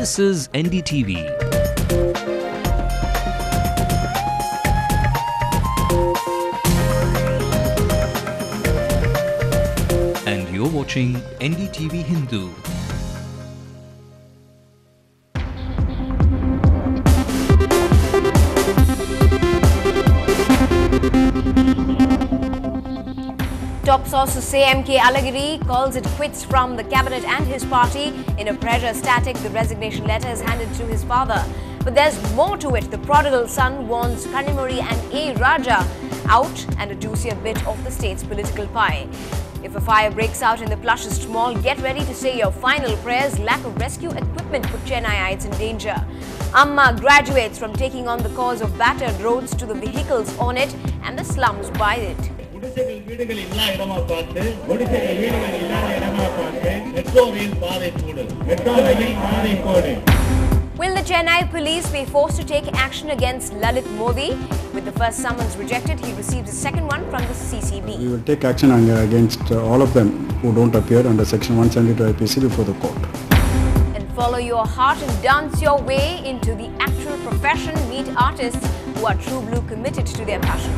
This is NDTV. And you're watching NDTV Hindu. Top sources say MK Alagiri calls it quits from the cabinet and his party. In a pressure static, the resignation letter is handed to his father. But there's more to it. The prodigal son wants Kanimuri and A. Raja out and a juicier bit of the state's political pie. If a fire breaks out in the plushest mall, get ready to say your final prayers. Lack of rescue equipment put Chennaiites in danger. Amma graduates from taking on the cause of battered roads to the vehicles on it and the slums by it. Will the Chennai police be forced to take action against Lalit Modi? With the first summons rejected, he receives a second one from the CCB. We will take action against all of them who don't appear under Section 172 IPC before the court. And follow your heart and dance your way into the actual profession. Meet artists who are true blue committed to their passion.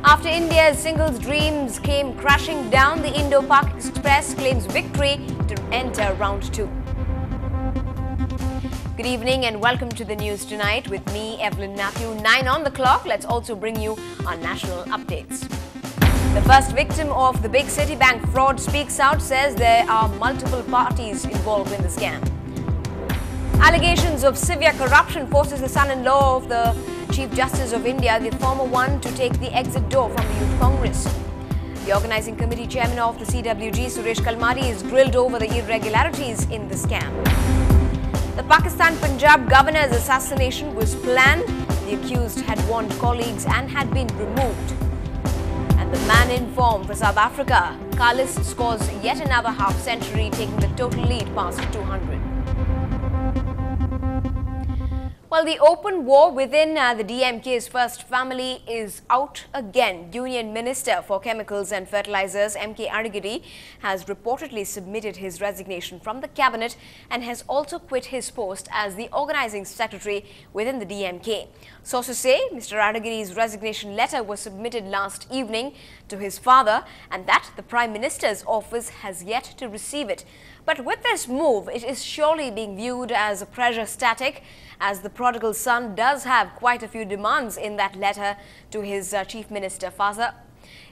After India's singles dreams came crashing down, the Indo-Pak Express claims victory to enter round 2. Good evening and welcome to the news tonight with me, Evelyn Matthew. 9 on the clock. Let's also bring you our national updates. The first victim of the big Citibank fraud speaks out, says there are multiple parties involved in the scam. Allegations of severe corruption forces the son-in-law of the Chief Justice of India, the former one, to take the exit door from the Youth Congress. The organising committee chairman of the CWG, Suresh Kalmari, is grilled over the irregularities in the scam. The Pakistan Punjab governor's assassination was planned. The accused had warned colleagues and had been removed. And the man in form for South Africa, Carlos scores yet another half-century, taking the total lead past 200. Well, the open war within the DMK's first family is out again. Union Minister for Chemicals and Fertilizers, MK Alagiri, has reportedly submitted his resignation from the cabinet and has also quit his post as the organizing secretary within the DMK. Sources say Mr. Alagiri's resignation letter was submitted last evening to his father and that the Prime Minister's office has yet to receive it. But with this move, it is surely being viewed as a pressure static, as the prodigal son does have quite a few demands in that letter to his chief minister father.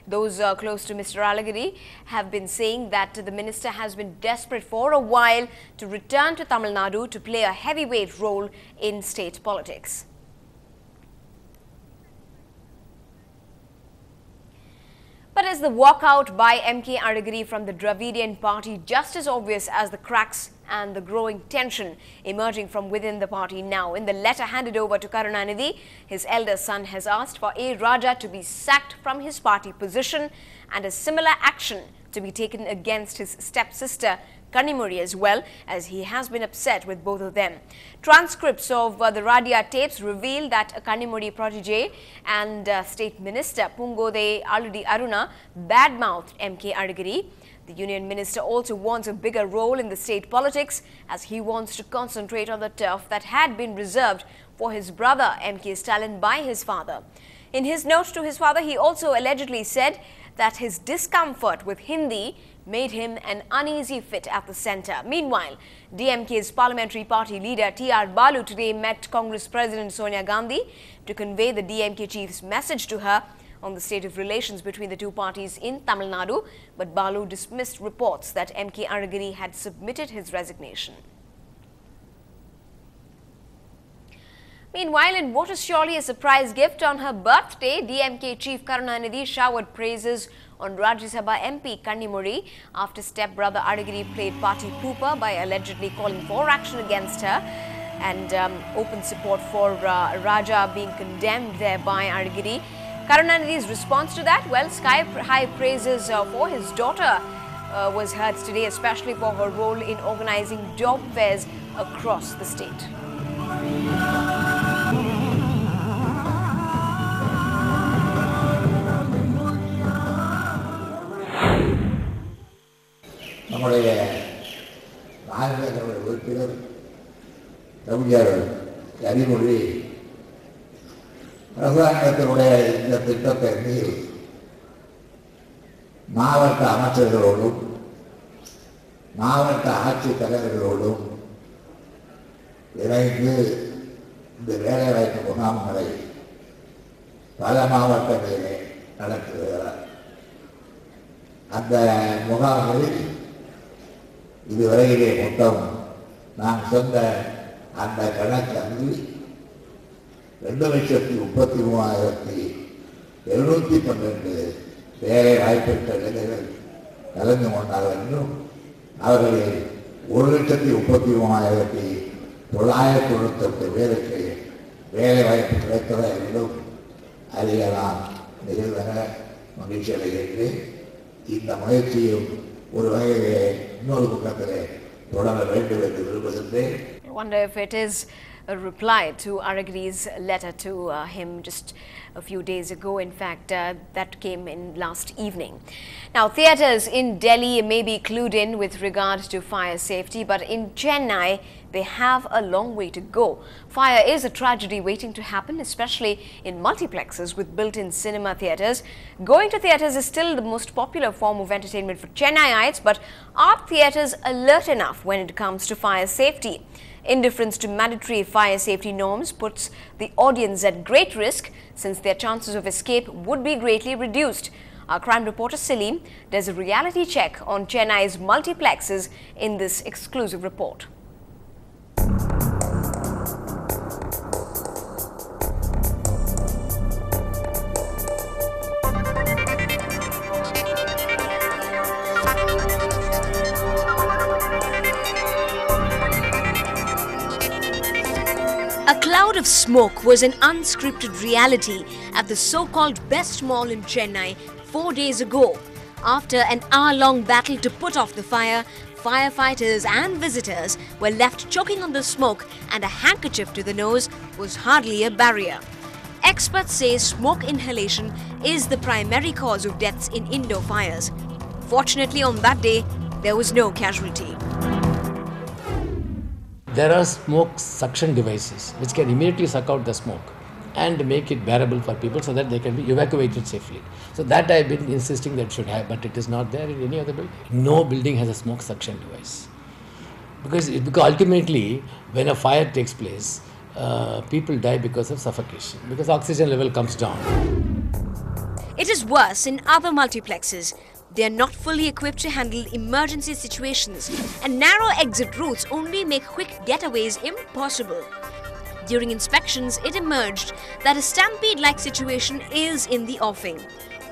Those close to Mr. Alagiri have been saying that the minister has been desperate for a while to return to Tamil Nadu to play a heavyweight role in state politics. But is the walkout by MK Alagiri from the Dravidian party just as obvious as the cracks and the growing tension emerging from within the party now? In the letter handed over to Karunanidhi, his elder son has asked for A. Raja to be sacked from his party position and a similar action to be taken against his stepsister Kanimuri as well, as he has been upset with both of them. Transcripts of the Radia tapes reveal that a Kanimuri protege and State Minister Pungode Aludi Aruna badmouthed MK Alagiri. The Union Minister also wants a bigger role in the state politics, as he wants to concentrate on the turf that had been reserved for his brother MK Stalin by his father. In his note to his father, he also allegedly said that his discomfort with Hindi made him an uneasy fit at the centre. Meanwhile, DMK's parliamentary party leader T.R. Balu today met Congress President Sonia Gandhi to convey the DMK chief's message to her on the state of relations between the two parties in Tamil Nadu, but Balu dismissed reports that MK Alagiri had submitted his resignation. Meanwhile, in what is surely a surprise gift on her birthday, DMK Chief Karunanidhi showered praises on Rajya Sabha MP Kanimuri after stepbrother Alagiri played party pooper by allegedly calling for action against her and open support for Raja being condemned there by Alagiri. Karunanidhi's response to that, well, sky-high praises for his daughter was heard today, especially for her role in organizing job fairs across the state. நம்முடைய மாநிலங்களவை உறுப்பினர் கவிஞர் கனிமொழி அரசாங்கத்தினுடைய இந்த திட்டத்தை மீறி மாவட்ட அமைச்சர்களோடும் மாவட்ட ஆட்சித் தலைவர்களோடும் இணைந்து இந்த வேலைவாய்ப்பு முகாம்களை பல மாவட்டங்களிலே நடத்துகிறார். அந்த முகாம்களில் இதுவரையிலே மொத்தம் நான் சொன்ன அந்த கணக்கு அன்றி 2,33,712 வேலை வாய்ப்பற்ற இளைஞர்கள் கலந்து கொண்டார்கள் என்றும் அவர்களில் 1,33,998 பேருக்கு வேலை வாய்ப்பு கிடைத்ததா என்றும் அறிய நான் நிகழ்வென மகிழ்ச்சி அடைகின்றேன். இந்த முயற்சியும் ஒரு வகையிலே இன்னொரு பக்கத்திலே தொடர வேண்டும் என்று விரும்புகின்றேன். I wonder if it is a reply to Aragri's letter to him just a few days ago. In fact, that came in last evening. Now, theatres in Delhi may be clued in with regards to fire safety, but in Chennai, they have a long way to go. Fire is a tragedy waiting to happen, especially in multiplexes with built-in cinema theatres. Going to theatres is still the most popular form of entertainment for Chennaiites, but are theatres alert enough when it comes to fire safety? Indifference to mandatory fire safety norms puts the audience at great risk, since their chances of escape would be greatly reduced. Our crime reporter Salim does a reality check on Chennai's multiplexes in this exclusive report. A cloud of smoke was an unscripted reality at the so-called best mall in Chennai 4 days ago. After an hour-long battle to put off the fire, firefighters and visitors were left choking on the smoke, and a handkerchief to the nose was hardly a barrier. Experts say smoke inhalation is the primary cause of deaths in indoor fires. Fortunately, on that day, there was no casualty. There are smoke suction devices which can immediately suck out the smoke and make it bearable for people so that they can be evacuated safely. So that I have been insisting that should have, but it is not there in any other building. No building has a smoke suction device. Because ultimately, when a fire takes place, people die because of suffocation, because oxygen level comes down. It is worse in other multiplexes. They are not fully equipped to handle emergency situations, and narrow exit routes only make quick getaways impossible. During inspections, it emerged that a stampede-like situation is in the offing.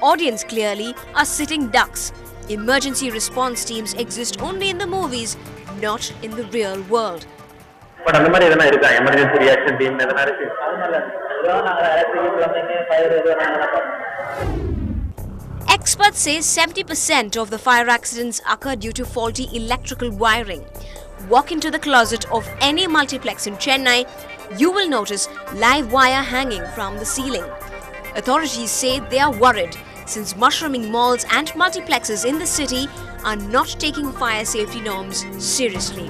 Audience clearly are sitting ducks. Emergency response teams exist only in the movies, not in the real world. But அந்த மாதிரி எதனா இருக்கா emergency reaction team எதனா இருக்கு? Experts say 70% of the fire accidents occur due to faulty electrical wiring. Walk into the closet of any multiplex in Chennai, you will notice live wire hanging from the ceiling. Authorities say they are worried since mushrooming malls and multiplexes in the city are not taking fire safety norms seriously.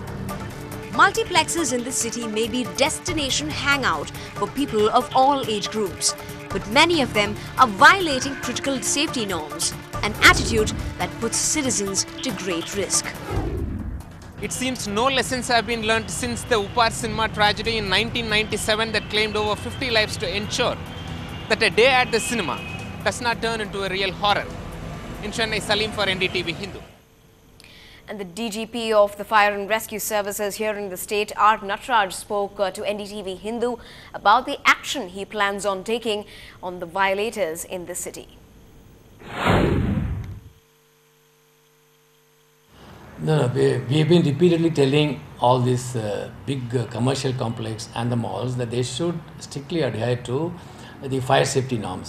Multiplexes in the city may be destination hangout for people of all age groups, but many of them are violating critical safety norms, an attitude that puts citizens to great risk. It seems no lessons have been learned since the Upar cinema tragedy in 1997 that claimed over 50 lives to ensure that a day at the cinema does not turn into a real horror. In Chennai, Salim for NDTV Hindu. And the DGP of the Fire and Rescue Services here in the state, R. Natraj, spoke to NDTV Hindu about the action he plans on taking on the violators in the city. No, we have been repeatedly telling all these big commercial complex and the malls that they should strictly adhere to the fire safety norms.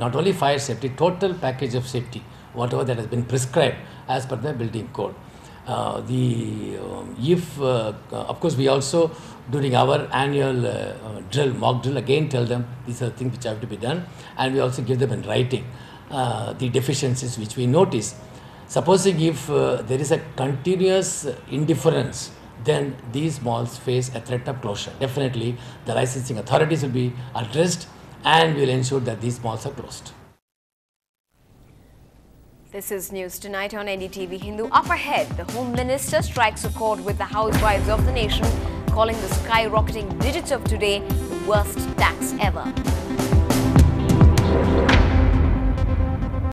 Not only fire safety, total package of safety, whatever that has been prescribed as per the building code. Of course, we also during our annual drill, mock drill, again tell them these are things which have to be done, and we also give them in writing the deficiencies which we notice. Supposing if there is a continuous indifference, then these malls face a threat of closure. Definitely, the licensing authorities will be addressed and will ensure that these malls are closed. This is News Tonight on NDTV Hindu. Up ahead, the Home Minister strikes a chord with the housewives of the nation, calling the skyrocketing digits of today the worst tax ever.